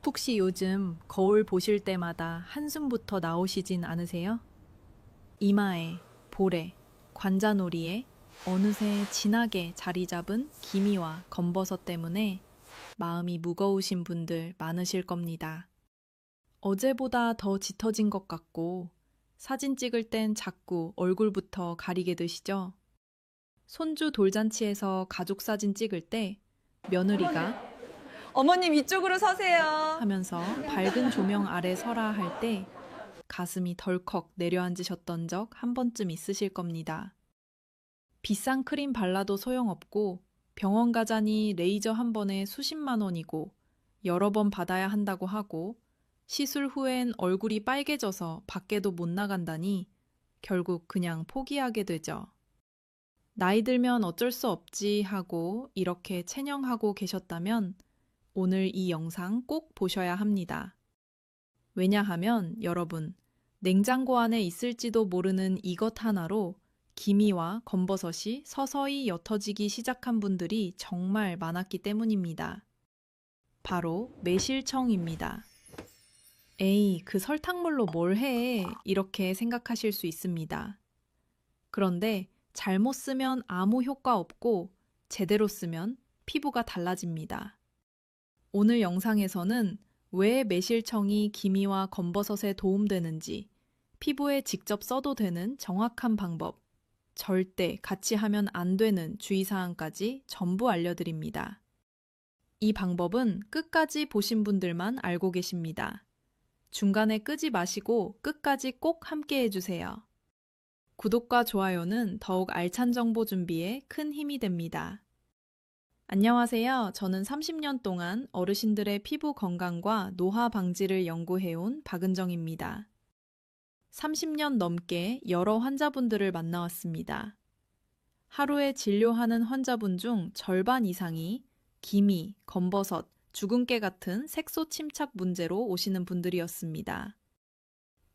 혹시 요즘 거울 보실 때마다 한숨부터 나오시진 않으세요? 이마에, 볼에, 관자놀이에 어느새 진하게 자리 잡은 기미와 검버섯 때문에 마음이 무거우신 분들 많으실 겁니다. 어제보다 더 짙어진 것 같고 사진 찍을 땐 자꾸 얼굴부터 가리게 되시죠? 손주 돌잔치에서 가족 사진 찍을 때 며느리가 어머님 이쪽으로 서세요. 하면서 밝은 조명 아래 서라 할 때 가슴이 덜컥 내려앉으셨던 적 한 번쯤 있으실 겁니다. 비싼 크림 발라도 소용없고 병원 가자니 레이저 한 번에 수십만 원이고 여러 번 받아야 한다고 하고 시술 후엔 얼굴이 빨개져서 밖에도 못 나간다니 결국 그냥 포기하게 되죠. 나이 들면 어쩔 수 없지 하고 이렇게 체념하고 계셨다면 오늘 이 영상 꼭 보셔야 합니다. 왜냐하면 여러분, 냉장고 안에 있을지도 모르는 이것 하나로 기미와 검버섯이 서서히 옅어지기 시작한 분들이 정말 많았기 때문입니다. 바로 매실청입니다. 에이, 그 설탕물로 뭘 해? 이렇게 생각하실 수 있습니다. 그런데 잘못 쓰면 아무 효과 없고 제대로 쓰면 피부가 달라집니다. 오늘 영상에서는 왜 매실청이 기미와 검버섯에 도움되는지, 피부에 직접 써도 되는 정확한 방법, 절대 같이 하면 안 되는 주의사항까지 전부 알려드립니다. 이 방법은 끝까지 보신 분들만 알고 계십니다. 중간에 끄지 마시고 끝까지 꼭 함께 해주세요. 구독과 좋아요는 더욱 알찬 정보 준비에 큰 힘이 됩니다. 안녕하세요. 저는 30년 동안 어르신들의 피부 건강과 노화 방지를 연구해온 박은정입니다. 30년 넘게 여러 환자분들을 만나왔습니다. 하루에 진료하는 환자분 중 절반 이상이 기미, 검버섯, 주근깨 같은 색소 침착 문제로 오시는 분들이었습니다.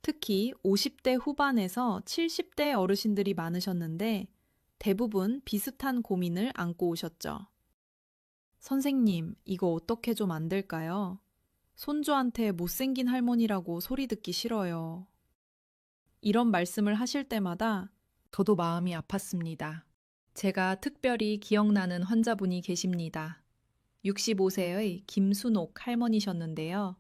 특히 50대 후반에서 70대 어르신들이 많으셨는데 대부분 비슷한 고민을 안고 오셨죠. 선생님, 이거 어떻게 좀 안 될까요? 손주한테 못생긴 할머니라고 소리 듣기 싫어요. 이런 말씀을 하실 때마다 저도 마음이 아팠습니다. 제가 특별히 기억나는 환자분이 계십니다. 65세의 김순옥 할머니셨는데요.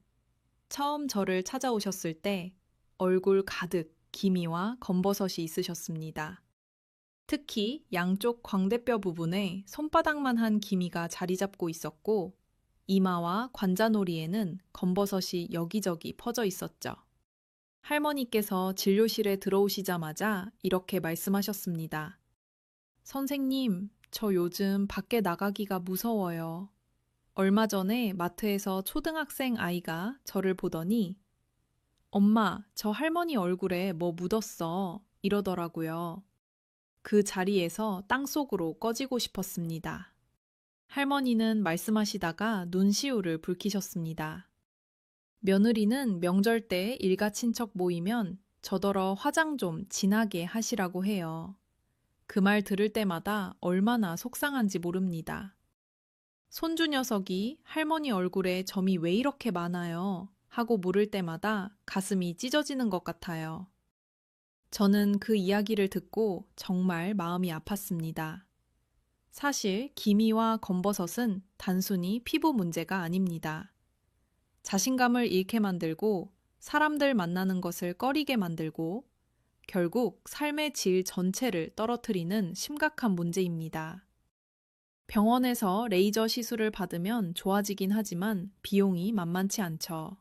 처음 저를 찾아오셨을 때 얼굴 가득 기미와 검버섯이 있으셨습니다. 특히 양쪽 광대뼈 부분에 손바닥만 한 기미가 자리 잡고 있었고 이마와 관자놀이에는 검버섯이 여기저기 퍼져 있었죠. 할머니께서 진료실에 들어오시자마자 이렇게 말씀하셨습니다. 선생님, 저 요즘 밖에 나가기가 무서워요. 얼마 전에 마트에서 초등학생 아이가 저를 보더니 엄마, 저 할머니 얼굴에 뭐 묻었어 이러더라고요. 그 자리에서 땅속으로 꺼지고 싶었습니다. 할머니는 말씀하시다가 눈시울을 붉히셨습니다. 며느리는 명절 때 일가 친척 모이면 저더러 화장 좀 진하게 하시라고 해요. 그 말 들을 때마다 얼마나 속상한지 모릅니다. 손주 녀석이 할머니 얼굴에 점이 왜 이렇게 많아요? 하고 물을 때마다 가슴이 찢어지는 것 같아요. 저는 그 이야기를 듣고 정말 마음이 아팠습니다. 사실 기미와 검버섯은 단순히 피부 문제가 아닙니다. 자신감을 잃게 만들고 사람들 만나는 것을 꺼리게 만들고 결국 삶의 질 전체를 떨어뜨리는 심각한 문제입니다. 병원에서 레이저 시술을 받으면 좋아지긴 하지만 비용이 만만치 않죠.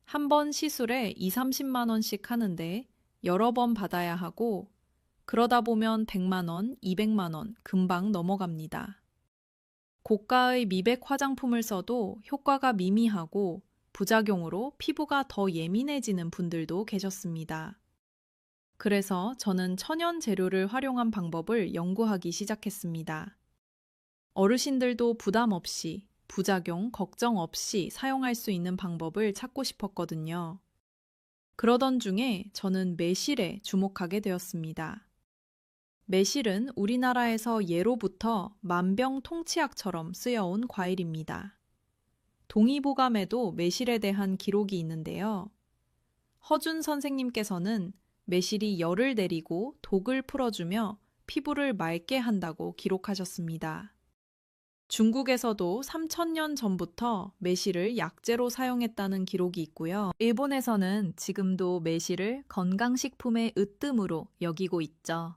한 번 시술에 2, 30만 원씩 하는데 여러 번 받아야 하고 그러다 보면 100만 원, 200만 원 금방 넘어갑니다. 고가의 미백 화장품을 써도 효과가 미미하고 부작용으로 피부가 더 예민해지는 분들도 계셨습니다. 그래서 저는 천연 재료를 활용한 방법을 연구하기 시작했습니다. 어르신들도 부담 없이, 부작용, 걱정 없이 사용할 수 있는 방법을 찾고 싶었거든요. 그러던 중에 저는 매실에 주목하게 되었습니다. 매실은 우리나라에서 예로부터 만병통치약처럼 쓰여온 과일입니다. 동의보감에도 매실에 대한 기록이 있는데요. 허준 선생님께서는 매실이 열을 내리고 독을 풀어주며 피부를 맑게 한다고 기록하셨습니다. 중국에서도 3000년 전부터 매실을 약재로 사용했다는 기록이 있고요. 일본에서는 지금도 매실을 건강식품의 으뜸으로 여기고 있죠.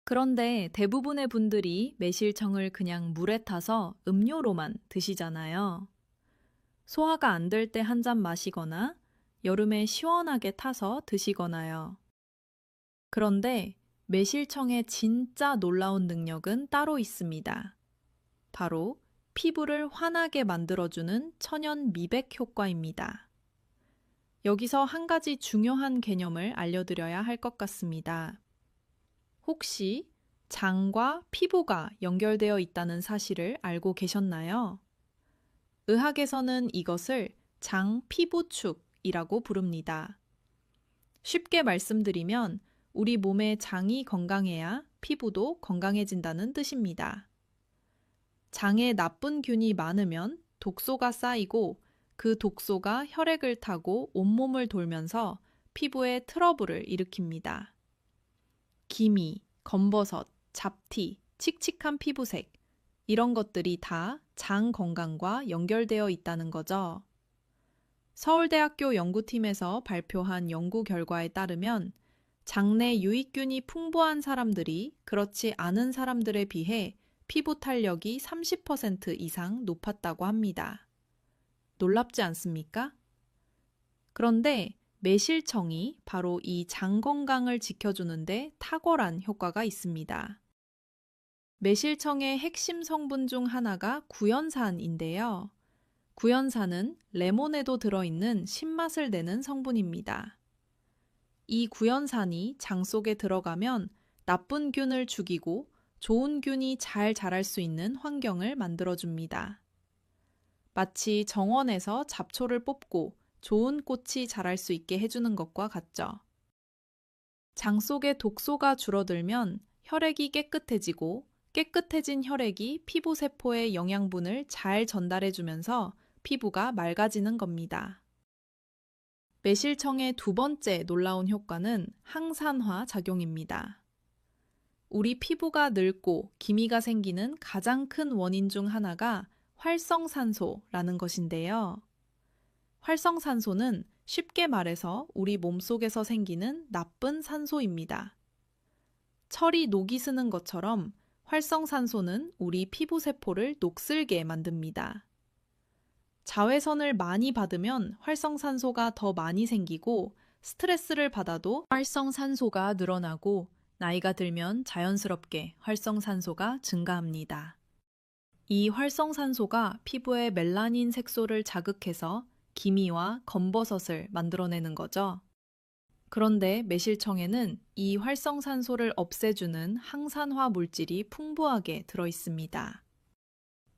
그런데 대부분의 분들이 매실청을 그냥 물에 타서 음료로만 드시잖아요. 소화가 안 될 때 한 잔 마시거나 여름에 시원하게 타서 드시거나요. 그런데 매실청의 진짜 놀라운 능력은 따로 있습니다. 바로 피부를 환하게 만들어주는 천연 미백 효과입니다. 여기서 한 가지 중요한 개념을 알려드려야 할 것 같습니다. 혹시 장과 피부가 연결되어 있다는 사실을 알고 계셨나요? 의학에서는 이것을 장피부축이라고 부릅니다. 쉽게 말씀드리면 우리 몸의 장이 건강해야 피부도 건강해진다는 뜻입니다. 장에 나쁜 균이 많으면 독소가 쌓이고 그 독소가 혈액을 타고 온몸을 돌면서 피부에 트러블을 일으킵니다. 기미, 검버섯, 잡티, 칙칙한 피부색, 이런 것들이 다 장 건강과 연결되어 있다는 거죠. 서울대학교 연구팀에서 발표한 연구 결과에 따르면 장내 유익균이 풍부한 사람들이 그렇지 않은 사람들에 비해 피부 탄력이 30% 이상 높았다고 합니다. 놀랍지 않습니까? 그런데 매실청이 바로 이 장 건강을 지켜주는데 탁월한 효과가 있습니다. 매실청의 핵심 성분 중 하나가 구연산인데요. 구연산은 레몬에도 들어있는 신맛을 내는 성분입니다. 이 구연산이 장 속에 들어가면 나쁜 균을 죽이고 좋은 균이 잘 자랄 수 있는 환경을 만들어줍니다. 마치 정원에서 잡초를 뽑고 좋은 꽃이 자랄 수 있게 해주는 것과 같죠. 장 속의 독소가 줄어들면 혈액이 깨끗해지고 깨끗해진 혈액이 피부 세포에 영양분을 잘 전달해주면서 피부가 맑아지는 겁니다. 매실청의 두 번째 놀라운 효과는 항산화 작용입니다. 우리 피부가 늙고 기미가 생기는 가장 큰 원인 중 하나가 활성산소라는 것인데요. 활성산소는 쉽게 말해서 우리 몸속에서 생기는 나쁜 산소입니다. 철이 녹이 스는 것처럼 활성산소는 우리 피부세포를 녹슬게 만듭니다. 자외선을 많이 받으면 활성산소가 더 많이 생기고 스트레스를 받아도 활성산소가 늘어나고 나이가 들면 자연스럽게 활성산소가 증가합니다. 이 활성산소가 피부의 멜라닌 색소를 자극해서 기미와 검버섯을 만들어내는 거죠. 그런데 매실청에는 이 활성산소를 없애주는 항산화 물질이 풍부하게 들어있습니다.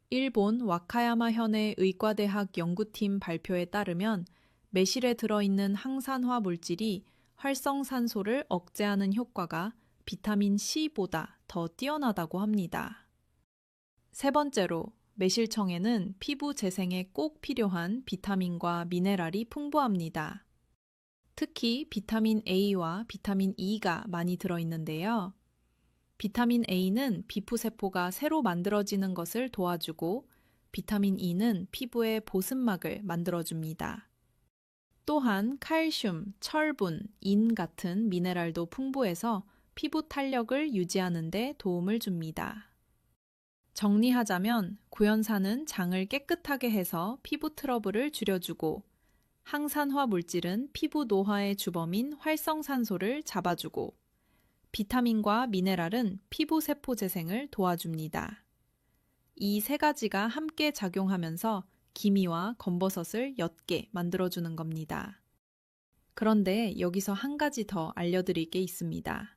일본 와카야마 현의 의과대학 연구팀 발표에 따르면 매실에 들어있는 항산화 물질이 활성산소를 억제하는 효과가 비타민 C보다 더 뛰어나다고 합니다. 세 번째로, 매실청에는 피부 재생에 꼭 필요한 비타민과 미네랄이 풍부합니다. 특히 비타민 A와 비타민 E가 많이 들어있는데요. 비타민 A는 피부세포가 새로 만들어지는 것을 도와주고 비타민 E는 피부의 보습막을 만들어줍니다. 또한 칼슘, 철분, 인 같은 미네랄도 풍부해서 피부 탄력을 유지하는 데 도움을 줍니다. 정리하자면 구연산은 장을 깨끗하게 해서 피부 트러블을 줄여주고 항산화 물질은 피부 노화의 주범인 활성산소를 잡아주고 비타민과 미네랄은 피부 세포 재생을 도와줍니다. 이 세 가지가 함께 작용하면서 기미와 검버섯을 옅게 만들어주는 겁니다. 그런데 여기서 한 가지 더 알려드릴 게 있습니다.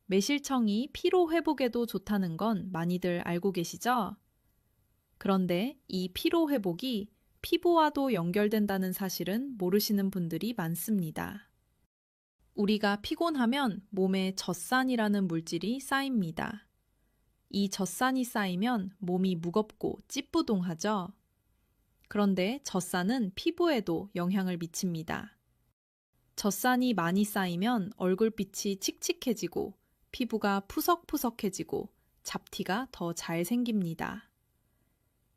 매실청이 피로 회복에도 좋다는 건 많이들 알고 계시죠? 그런데 이 피로 회복이 피부와도 연결된다는 사실은 모르시는 분들이 많습니다. 우리가 피곤하면 몸에 젖산이라는 물질이 쌓입니다. 이 젖산이 쌓이면 몸이 무겁고 찌뿌둥하죠. 그런데 젖산은 피부에도 영향을 미칩니다. 젖산이 많이 쌓이면 얼굴빛이 칙칙해지고 피부가 푸석푸석해지고 잡티가 더 잘 생깁니다.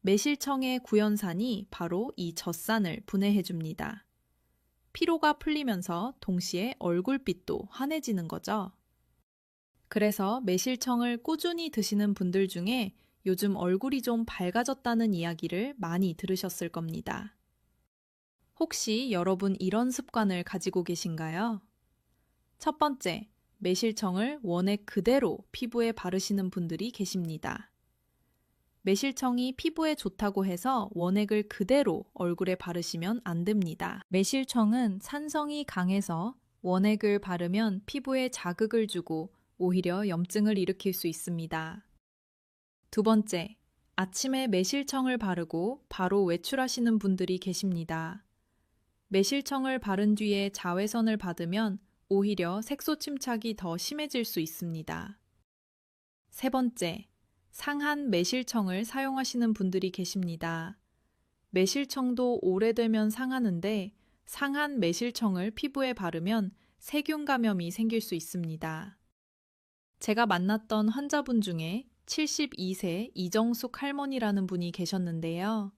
매실청의 구연산이 바로 이 젖산을 분해해줍니다. 피로가 풀리면서 동시에 얼굴빛도 환해지는 거죠. 그래서 매실청을 꾸준히 드시는 분들 중에 요즘 얼굴이 좀 밝아졌다는 이야기를 많이 들으셨을 겁니다. 혹시 여러분 이런 습관을 가지고 계신가요? 첫 번째, 매실청을 원액 그대로 피부에 바르시는 분들이 계십니다. 매실청이 피부에 좋다고 해서 원액을 그대로 얼굴에 바르시면 안 됩니다. 매실청은 산성이 강해서 원액을 바르면 피부에 자극을 주고 오히려 염증을 일으킬 수 있습니다. 두 번째, 아침에 매실청을 바르고 바로 외출하시는 분들이 계십니다. 매실청을 바른 뒤에 자외선을 받으면 오히려 색소 침착이 더 심해질 수 있습니다. 세 번째, 상한 매실청을 사용하시는 분들이 계십니다. 매실청도 오래되면 상하는데 상한 매실청을 피부에 바르면 세균 감염이 생길 수 있습니다. 제가 만났던 환자분 중에 72세 이정숙 할머니라는 분이 계셨는데요.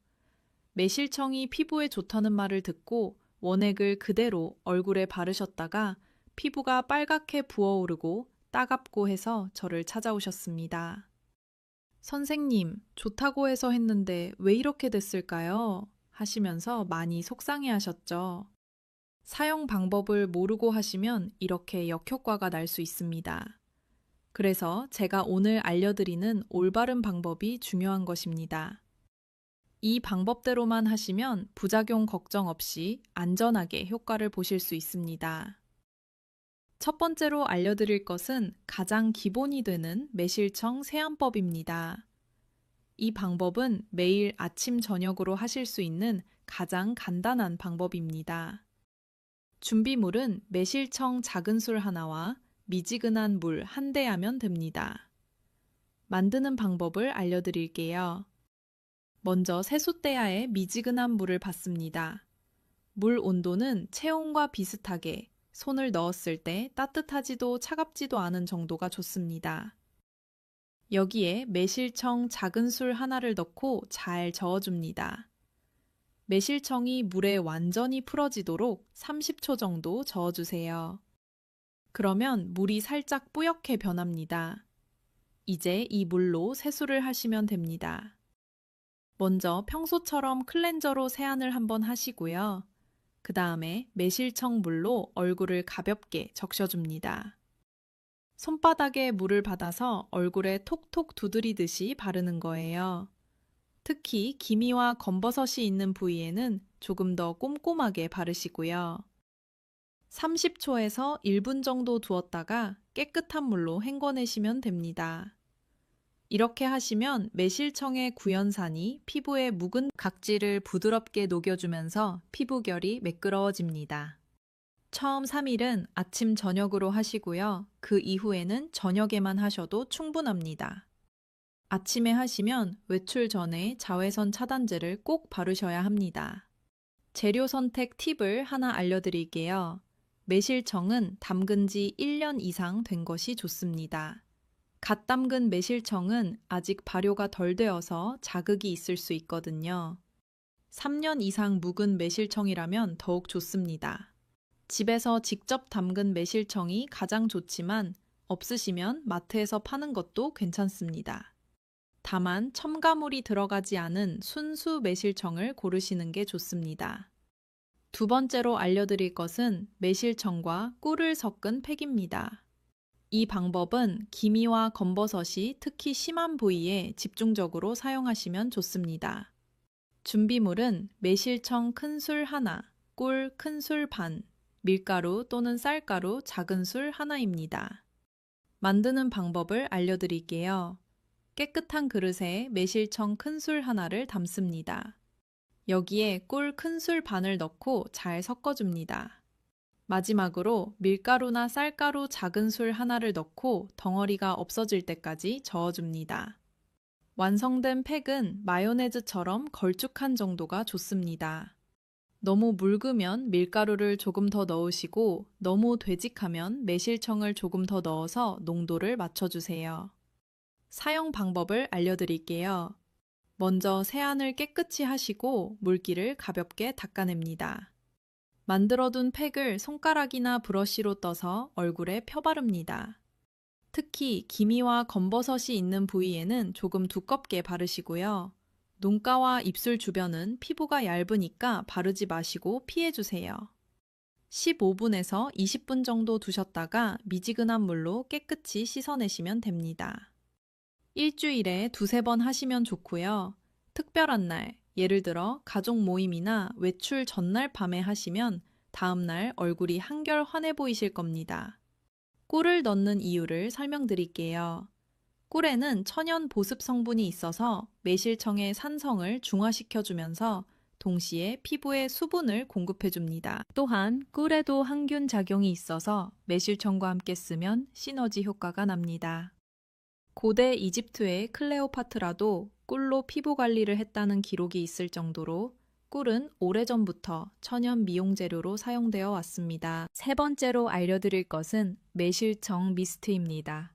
매실청이 피부에 좋다는 말을 듣고 원액을 그대로 얼굴에 바르셨다가 피부가 빨갛게 부어오르고 따갑고 해서 저를 찾아오셨습니다. 선생님, 좋다고 해서 했는데 왜 이렇게 됐을까요? 하시면서 많이 속상해 하셨죠. 사용 방법을 모르고 하시면 이렇게 역효과가 날 수 있습니다. 그래서 제가 오늘 알려드리는 올바른 방법이 중요한 것입니다. 이 방법대로만 하시면 부작용 걱정 없이 안전하게 효과를 보실 수 있습니다. 첫 번째로 알려드릴 것은 가장 기본이 되는 매실청 세안법입니다. 이 방법은 매일 아침 저녁으로 하실 수 있는 가장 간단한 방법입니다. 준비물은 매실청 작은 술 하나와 미지근한 물 한 대야면 됩니다. 만드는 방법을 알려드릴게요. 먼저 세숫대야에 미지근한 물을 받습니다. 물 온도는 체온과 비슷하게 손을 넣었을 때 따뜻하지도 차갑지도 않은 정도가 좋습니다. 여기에 매실청 작은 술 하나를 넣고 잘 저어줍니다. 매실청이 물에 완전히 풀어지도록 30초 정도 저어주세요. 그러면 물이 살짝 뿌옇게 변합니다. 이제 이 물로 세수를 하시면 됩니다. 먼저 평소처럼 클렌저로 세안을 한번 하시고요. 그 다음에 매실청 물로 얼굴을 가볍게 적셔줍니다. 손바닥에 물을 받아서 얼굴에 톡톡 두드리듯이 바르는 거예요. 특히 기미와 검버섯이 있는 부위에는 조금 더 꼼꼼하게 바르시고요. 30초에서 1분 정도 두었다가 깨끗한 물로 헹궈내시면 됩니다. 이렇게 하시면 매실청의 구연산이 피부의 묵은 각질을 부드럽게 녹여주면서 피부결이 매끄러워집니다. 처음 3일은 아침 저녁으로 하시고요. 그 이후에는 저녁에만 하셔도 충분합니다. 아침에 하시면 외출 전에 자외선 차단제를 꼭 바르셔야 합니다. 재료 선택 팁을 하나 알려드릴게요. 매실청은 담근 지 1년 이상 된 것이 좋습니다. 갓 담근 매실청은 아직 발효가 덜 되어서 자극이 있을 수 있거든요. 3년 이상 묵은 매실청이라면 더욱 좋습니다. 집에서 직접 담근 매실청이 가장 좋지만 없으시면 마트에서 파는 것도 괜찮습니다. 다만 첨가물이 들어가지 않은 순수 매실청을 고르시는 게 좋습니다. 두 번째로 알려드릴 것은 매실청과 꿀을 섞은 팩입니다. 이 방법은 기미와 검버섯이 특히 심한 부위에 집중적으로 사용하시면 좋습니다. 준비물은 매실청 큰술 하나, 꿀 큰술 반, 밀가루 또는 쌀가루 작은 술 하나입니다. 만드는 방법을 알려드릴게요. 깨끗한 그릇에 매실청 큰술 하나를 담습니다. 여기에 꿀 큰술 반을 넣고 잘 섞어줍니다. 마지막으로 밀가루나 쌀가루 작은 술 하나를 넣고 덩어리가 없어질 때까지 저어줍니다. 완성된 팩은 마요네즈처럼 걸쭉한 정도가 좋습니다. 너무 묽으면 밀가루를 조금 더 넣으시고 너무 되직하면 매실청을 조금 더 넣어서 농도를 맞춰주세요. 사용 방법을 알려드릴게요. 먼저 세안을 깨끗이 하시고 물기를 가볍게 닦아냅니다. 만들어둔 팩을 손가락이나 브러쉬로 떠서 얼굴에 펴바릅니다. 특히 기미와 검버섯이 있는 부위에는 조금 두껍게 바르시고요. 눈가와 입술 주변은 피부가 얇으니까 바르지 마시고 피해주세요. 15분에서 20분 정도 두셨다가 미지근한 물로 깨끗이 씻어내시면 됩니다. 일주일에 두세 번 하시면 좋고요. 특별한 날, 예를 들어 가족 모임이나 외출 전날 밤에 하시면 다음날 얼굴이 한결 환해 보이실 겁니다. 꿀을 넣는 이유를 설명드릴게요. 꿀에는 천연 보습 성분이 있어서 매실청의 산성을 중화시켜주면서 동시에 피부에 수분을 공급해줍니다. 또한 꿀에도 항균 작용이 있어서 매실청과 함께 쓰면 시너지 효과가 납니다. 고대 이집트의 클레오파트라도 꿀로 피부 관리를 했다는 기록이 있을 정도로 꿀은 오래전부터 천연 미용 재료로 사용되어 왔습니다. 세 번째로 알려드릴 것은 매실청 미스트입니다.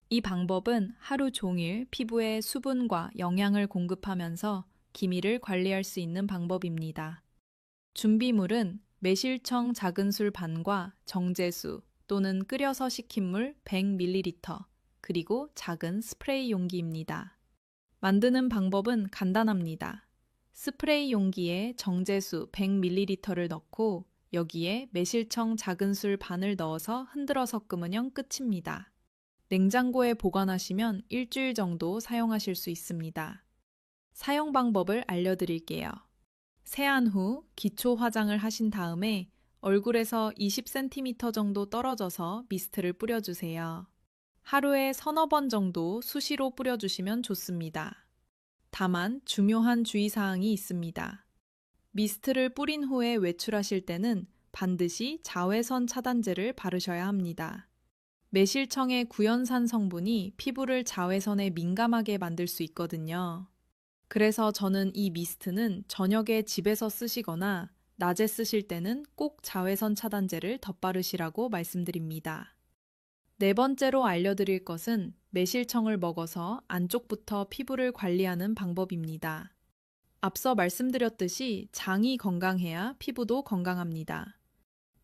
이 방법은 하루 종일 피부에 수분과 영양을 공급하면서 기미를 관리할 수 있는 방법입니다. 준비물은 매실청 작은 술 반과 정제수 또는 끓여서 식힌 물 100ml, 그리고 작은 스프레이 용기입니다. 만드는 방법은 간단합니다. 스프레이 용기에 정제수 100ml를 넣고 여기에 매실청 작은 술 반을 넣어서 흔들어 섞으면 끝입니다. 냉장고에 보관하시면 일주일 정도 사용하실 수 있습니다. 사용 방법을 알려드릴게요. 세안 후 기초 화장을 하신 다음에 얼굴에서 20cm 정도 떨어져서 미스트를 뿌려주세요. 하루에 서너 번 정도 수시로 뿌려주시면 좋습니다. 다만 중요한 주의사항이 있습니다. 미스트를 뿌린 후에 외출하실 때는 반드시 자외선 차단제를 바르셔야 합니다. 매실청의 구연산 성분이 피부를 자외선에 민감하게 만들 수 있거든요. 그래서 저는 이 미스트는 저녁에 집에서 쓰시거나 낮에 쓰실 때는 꼭 자외선 차단제를 덧바르시라고 말씀드립니다. 네 번째로 알려드릴 것은 매실청을 먹어서 안쪽부터 피부를 관리하는 방법입니다. 앞서 말씀드렸듯이 장이 건강해야 피부도 건강합니다.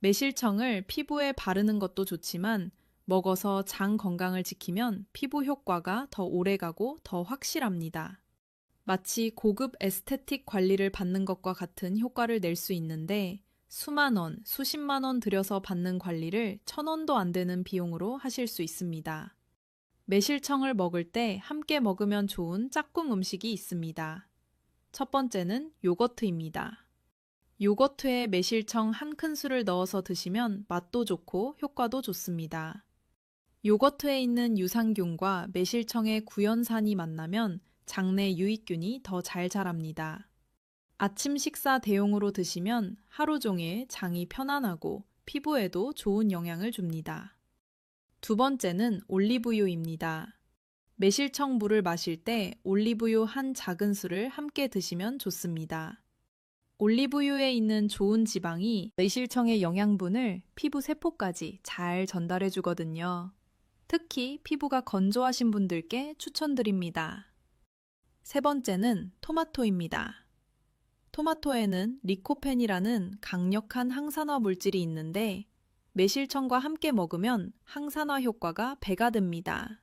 매실청을 피부에 바르는 것도 좋지만 먹어서 장 건강을 지키면 피부 효과가 더 오래가고 더 확실합니다. 마치 고급 에스테틱 관리를 받는 것과 같은 효과를 낼 수 있는데 수만 원, 수십만 원 들여서 받는 관리를 1,000원도 안 되는 비용으로 하실 수 있습니다. 매실청을 먹을 때 함께 먹으면 좋은 짝꿍 음식이 있습니다. 첫 번째는 요거트입니다. 요거트에 매실청 한 큰술을 넣어서 드시면 맛도 좋고 효과도 좋습니다. 요거트에 있는 유산균과 매실청의 구연산이 만나면 장내 유익균이 더 잘 자랍니다. 아침 식사 대용으로 드시면 하루 종일 장이 편안하고 피부에도 좋은 영향을 줍니다. 두 번째는 올리브유입니다. 매실청 물을 마실 때 올리브유 한 작은술을 함께 드시면 좋습니다. 올리브유에 있는 좋은 지방이 매실청의 영양분을 피부 세포까지 잘 전달해 주거든요. 특히 피부가 건조하신 분들께 추천드립니다. 세 번째는 토마토입니다. 토마토에는 리코펜이라는 강력한 항산화 물질이 있는데 매실청과 함께 먹으면 항산화 효과가 배가 됩니다.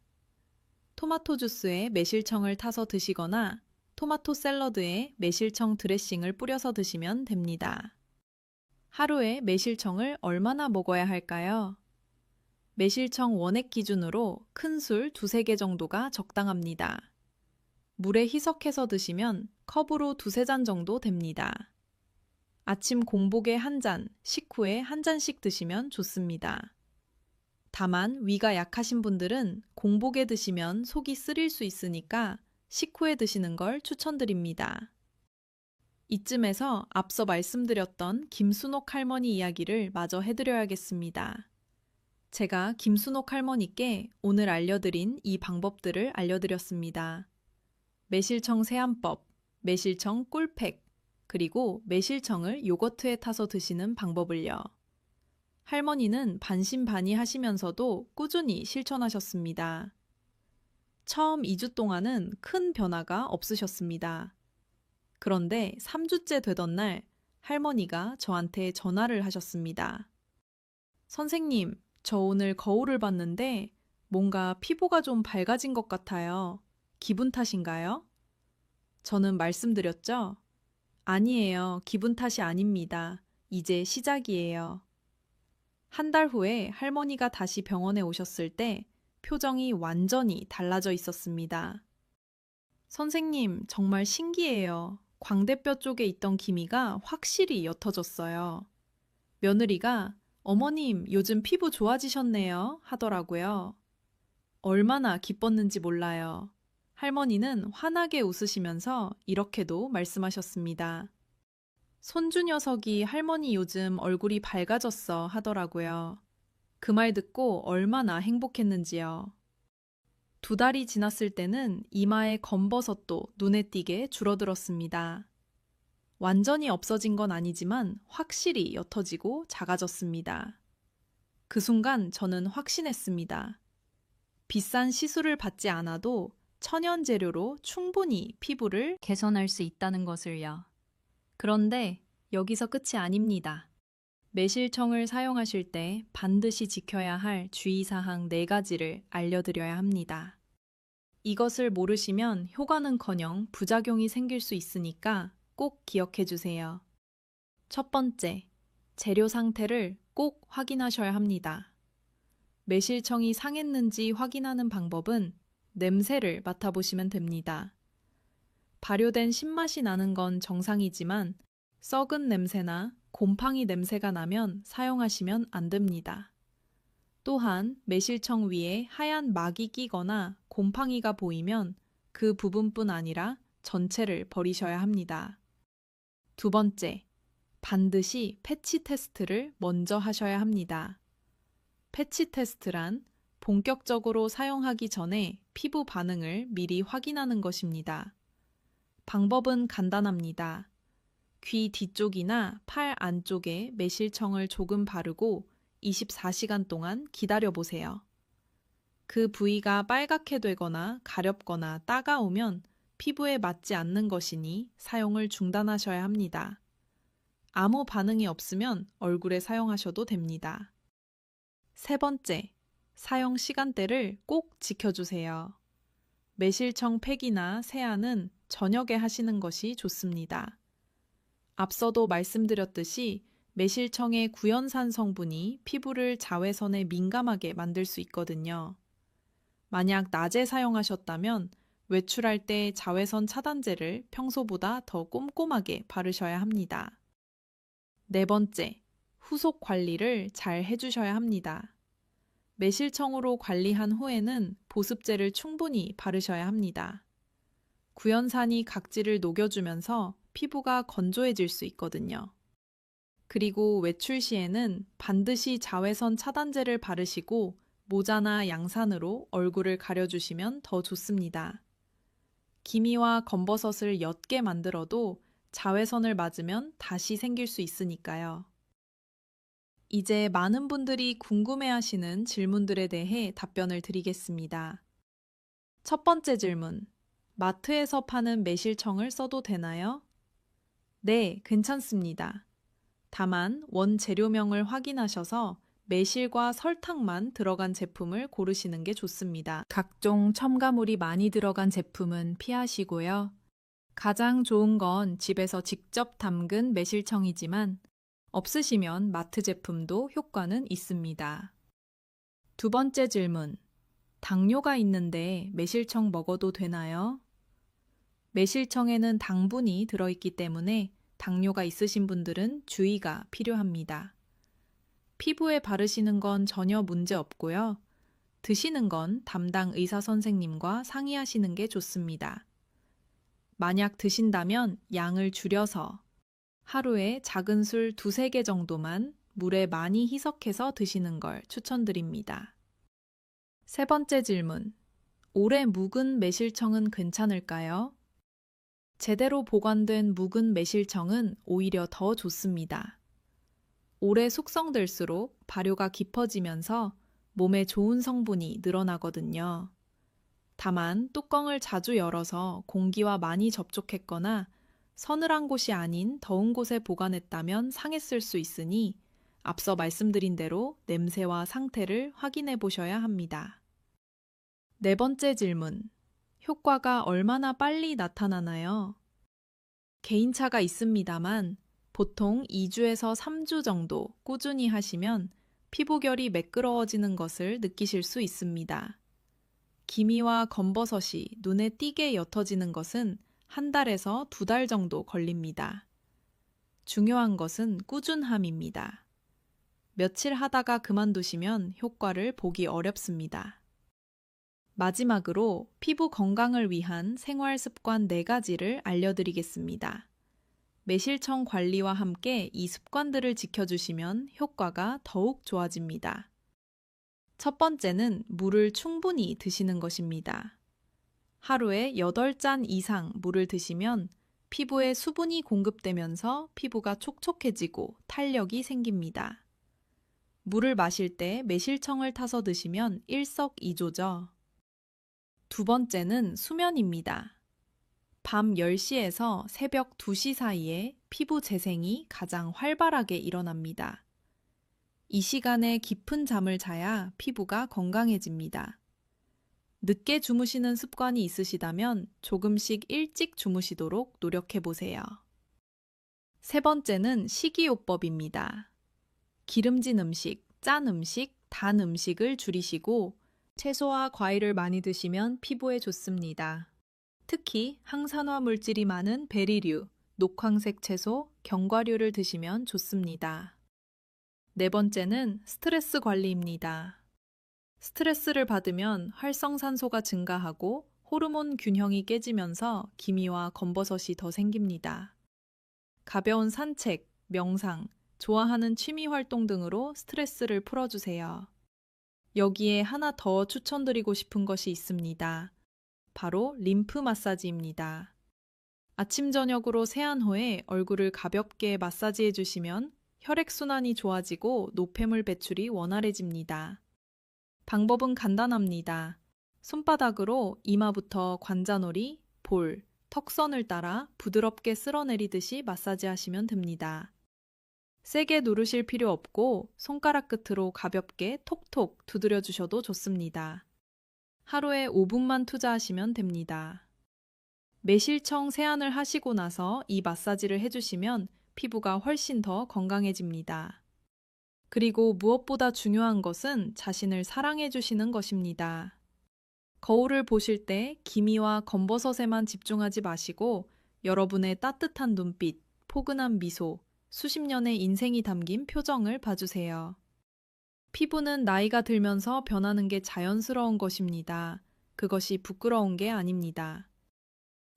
토마토 주스에 매실청을 타서 드시거나 토마토 샐러드에 매실청 드레싱을 뿌려서 드시면 됩니다. 하루에 매실청을 얼마나 먹어야 할까요? 매실청 원액 기준으로 큰 술 2-3개 정도가 적당합니다. 물에 희석해서 드시면 컵으로 2-3잔 정도 됩니다. 아침 공복에 1잔, 식후에 1잔씩 드시면 좋습니다. 다만 위가 약하신 분들은 공복에 드시면 속이 쓰릴 수 있으니까 식후에 드시는 걸 추천드립니다. 이쯤에서 앞서 말씀드렸던 김순옥 할머니 이야기를 마저 해드려야겠습니다. 제가 김순옥 할머니께 오늘 알려드린 이 방법들을 알려드렸습니다. 매실청 세안법, 매실청 꿀팩, 그리고 매실청을 요거트에 타서 드시는 방법을요. 할머니는 반신반의하시면서도 꾸준히 실천하셨습니다. 처음 2주 동안은 큰 변화가 없으셨습니다. 그런데 3주째 되던 날 할머니가 저한테 전화를 하셨습니다. 선생님, 저 오늘 거울을 봤는데 뭔가 피부가 좀 밝아진 것 같아요. 기분 탓인가요? 저는 말씀드렸죠? 아니에요. 기분 탓이 아닙니다. 이제 시작이에요. 한 달 후에 할머니가 다시 병원에 오셨을 때 표정이 완전히 달라져 있었습니다. 선생님, 정말 신기해요. 광대뼈 쪽에 있던 기미가 확실히 옅어졌어요. 며느리가 어머님, 요즘 피부 좋아지셨네요. 하더라고요. 얼마나 기뻤는지 몰라요. 할머니는 환하게 웃으시면서 이렇게도 말씀하셨습니다. 손주 녀석이 할머니 요즘 얼굴이 밝아졌어 하더라고요. 그 말 듣고 얼마나 행복했는지요. 2달이 지났을 때는 이마의 검버섯도 눈에 띄게 줄어들었습니다. 완전히 없어진 건 아니지만 확실히 옅어지고 작아졌습니다. 그 순간 저는 확신했습니다. 비싼 시술을 받지 않아도 천연 재료로 충분히 피부를 개선할 수 있다는 것을요. 그런데 여기서 끝이 아닙니다. 매실청을 사용하실 때 반드시 지켜야 할 주의사항 4가지를 알려드려야 합니다. 이것을 모르시면 효과는커녕 부작용이 생길 수 있으니까 꼭 기억해 주세요. 첫 번째, 재료 상태를 꼭 확인하셔야 합니다. 매실청이 상했는지 확인하는 방법은 냄새를 맡아보시면 됩니다. 발효된 신맛이 나는 건 정상이지만 썩은 냄새나 곰팡이 냄새가 나면 사용하시면 안 됩니다. 또한 매실청 위에 하얀 막이 끼거나 곰팡이가 보이면 그 부분뿐 아니라 전체를 버리셔야 합니다. 두 번째, 반드시 패치 테스트를 먼저 하셔야 합니다. 패치 테스트란 본격적으로 사용하기 전에 피부 반응을 미리 확인하는 것입니다. 방법은 간단합니다. 귀 뒤쪽이나 팔 안쪽에 매실청을 조금 바르고 24시간 동안 기다려 보세요. 그 부위가 빨갛게 되거나 가렵거나 따가우면 피부에 맞지 않는 것이니 사용을 중단하셔야 합니다. 아무 반응이 없으면 얼굴에 사용하셔도 됩니다. 세 번째, 사용 시간대를 꼭 지켜주세요. 매실청 팩이나 세안은 저녁에 하시는 것이 좋습니다. 앞서도 말씀드렸듯이 매실청의 구연산 성분이 피부를 자외선에 민감하게 만들 수 있거든요. 만약 낮에 사용하셨다면 외출할 때 자외선 차단제를 평소보다 더 꼼꼼하게 바르셔야 합니다. 네 번째, 후속 관리를 잘 해주셔야 합니다. 매실청으로 관리한 후에는 보습제를 충분히 바르셔야 합니다. 구연산이 각질을 녹여주면서 피부가 건조해질 수 있거든요. 그리고 외출 시에는 반드시 자외선 차단제를 바르시고 모자나 양산으로 얼굴을 가려주시면 더 좋습니다. 기미와 검버섯을 옅게 만들어도 자외선을 맞으면 다시 생길 수 있으니까요. 이제 많은 분들이 궁금해하시는 질문들에 대해 답변을 드리겠습니다. 첫 번째 질문. 마트에서 파는 매실청을 써도 되나요? 네, 괜찮습니다. 다만 원재료명을 확인하셔서 매실과 설탕만 들어간 제품을 고르시는 게 좋습니다. 각종 첨가물이 많이 들어간 제품은 피하시고요. 가장 좋은 건 집에서 직접 담근 매실청이지만 없으시면 마트 제품도 효과는 있습니다. 두 번째 질문. 당뇨가 있는데 매실청 먹어도 되나요? 매실청에는 당분이 들어있기 때문에 당뇨가 있으신 분들은 주의가 필요합니다. 피부에 바르시는 건 전혀 문제 없고요. 드시는 건 담당 의사 선생님과 상의하시는 게 좋습니다. 만약 드신다면 양을 줄여서 하루에 작은 술 2-3개 정도만 물에 많이 희석해서 드시는 걸 추천드립니다. 세 번째 질문. 오래 묵은 매실청은 괜찮을까요? 제대로 보관된 묵은 매실청은 오히려 더 좋습니다. 오래 숙성될수록 발효가 깊어지면서 몸에 좋은 성분이 늘어나거든요. 다만 뚜껑을 자주 열어서 공기와 많이 접촉했거나 서늘한 곳이 아닌 더운 곳에 보관했다면 상했을 수 있으니 앞서 말씀드린 대로 냄새와 상태를 확인해 보셔야 합니다. 네 번째 질문. 효과가 얼마나 빨리 나타나나요? 개인차가 있습니다만 보통 2주에서 3주 정도 꾸준히 하시면 피부결이 매끄러워지는 것을 느끼실 수 있습니다. 기미와 검버섯이 눈에 띄게 옅어지는 것은 한 달에서 2달 정도 걸립니다. 중요한 것은 꾸준함입니다. 며칠 하다가 그만두시면 효과를 보기 어렵습니다. 마지막으로 피부 건강을 위한 생활 습관 4가지를 알려드리겠습니다. 매실청 관리와 함께 이 습관들을 지켜주시면 효과가 더욱 좋아집니다. 첫 번째는 물을 충분히 드시는 것입니다. 하루에 8잔 이상 물을 드시면 피부에 수분이 공급되면서 피부가 촉촉해지고 탄력이 생깁니다. 물을 마실 때 매실청을 타서 드시면 일석이조죠. 두 번째는 수면입니다. 밤 10시에서 새벽 2시 사이에 피부 재생이 가장 활발하게 일어납니다. 이 시간에 깊은 잠을 자야 피부가 건강해집니다. 늦게 주무시는 습관이 있으시다면 조금씩 일찍 주무시도록 노력해 보세요. 세 번째는 식이요법입니다. 기름진 음식, 짠 음식, 단 음식을 줄이시고 채소와 과일을 많이 드시면 피부에 좋습니다. 특히 항산화 물질이 많은 베리류, 녹황색 채소, 견과류를 드시면 좋습니다. 네 번째는 스트레스 관리입니다. 스트레스를 받으면 활성산소가 증가하고 호르몬 균형이 깨지면서 기미와 검버섯이 더 생깁니다. 가벼운 산책, 명상, 좋아하는 취미 활동 등으로 스트레스를 풀어주세요. 여기에 하나 더 추천드리고 싶은 것이 있습니다. 바로 림프 마사지입니다. 아침 저녁으로 세안 후에 얼굴을 가볍게 마사지해 주시면 혈액순환이 좋아지고 노폐물 배출이 원활해집니다. 방법은 간단합니다. 손바닥으로 이마부터 관자놀이, 볼, 턱선을 따라 부드럽게 쓸어내리듯이 마사지하시면 됩니다. 세게 누르실 필요 없고 손가락 끝으로 가볍게 톡톡 두드려 주셔도 좋습니다. 하루에 5분만 투자하시면 됩니다. 매실청 세안을 하시고 나서 이 마사지를 해주시면 피부가 훨씬 더 건강해집니다. 그리고 무엇보다 중요한 것은 자신을 사랑해 주시는 것입니다. 거울을 보실 때 기미와 검버섯에만 집중하지 마시고 여러분의 따뜻한 눈빛, 포근한 미소, 수십 년의 인생이 담긴 표정을 봐주세요. 피부는 나이가 들면서 변하는 게 자연스러운 것입니다. 그것이 부끄러운 게 아닙니다.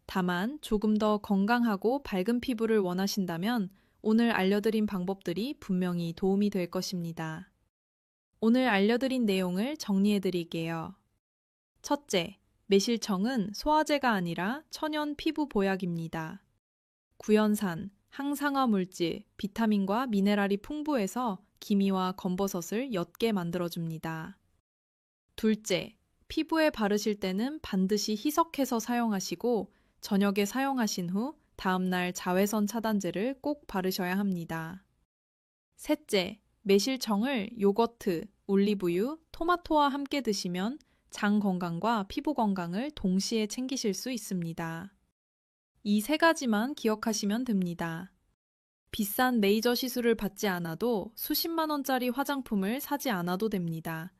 다만 조금 더 건강하고 밝은 피부를 원하신다면 오늘 알려드린 방법들이 분명히 도움이 될 것입니다. 오늘 알려드린 내용을 정리해 드릴게요. 첫째, 매실청은 소화제가 아니라 천연 피부 보약입니다. 구연산, 항상화 물질, 비타민과 미네랄이 풍부해서 기미와 검버섯을 옅게 만들어줍니다. 둘째, 피부에 바르실 때는 반드시 희석해서 사용하시고 저녁에 사용하신 후 다음날 자외선 차단제를 꼭 바르셔야 합니다. 셋째, 매실청을 요거트, 올리브유, 토마토와 함께 드시면 장 건강과 피부 건강을 동시에 챙기실 수 있습니다. 이 3가지만 기억하시면 됩니다. 비싼 레이저 시술을 받지 않아도 수십만 원짜리 화장품을 사지 않아도 됩니다.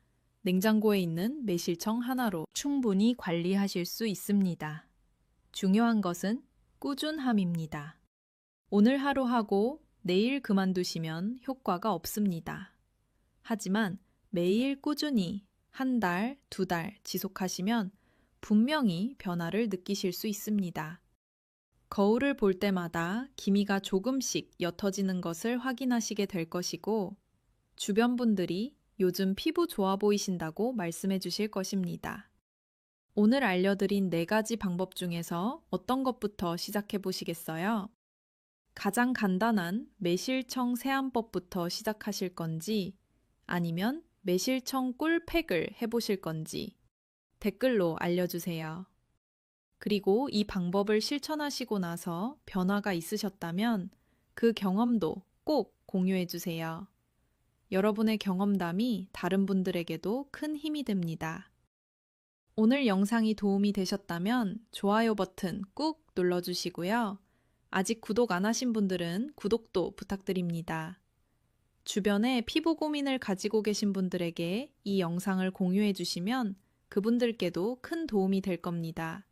냉장고에 있는 매실청 하나로 충분히 관리하실 수 있습니다. 중요한 것은 꾸준함입니다. 오늘 하루 하고 내일 그만두시면 효과가 없습니다. 하지만 매일 꾸준히 1달, 2달 지속하시면 분명히 변화를 느끼실 수 있습니다. 거울을 볼 때마다 기미가 조금씩 옅어지는 것을 확인하시게 될 것이고 주변 분들이 요즘 피부 좋아 보이신다고 말씀해 주실 것입니다. 오늘 알려드린 4가지 방법 중에서 어떤 것부터 시작해 보시겠어요? 가장 간단한 매실청 세안법부터 시작하실 건지 아니면 매실청 꿀팩을 해보실 건지 댓글로 알려주세요. 그리고 이 방법을 실천하시고 나서 변화가 있으셨다면 그 경험도 꼭 공유해 주세요. 여러분의 경험담이 다른 분들에게도 큰 힘이 됩니다. 오늘 영상이 도움이 되셨다면 좋아요 버튼 꾹 눌러주시고요. 아직 구독 안 하신 분들은 구독도 부탁드립니다. 주변에 피부 고민을 가지고 계신 분들에게 이 영상을 공유해 주시면 그분들께도 큰 도움이 될 겁니다.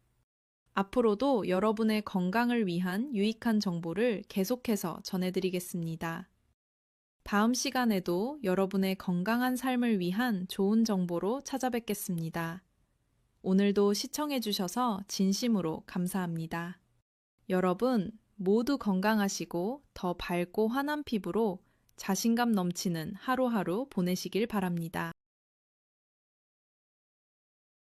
앞으로도 여러분의 건강을 위한 유익한 정보를 계속해서 전해드리겠습니다. 다음 시간에도 여러분의 건강한 삶을 위한 좋은 정보로 찾아뵙겠습니다. 오늘도 시청해주셔서 진심으로 감사합니다. 여러분 모두 건강하시고 더 밝고 환한 피부로 자신감 넘치는 하루하루 보내시길 바랍니다.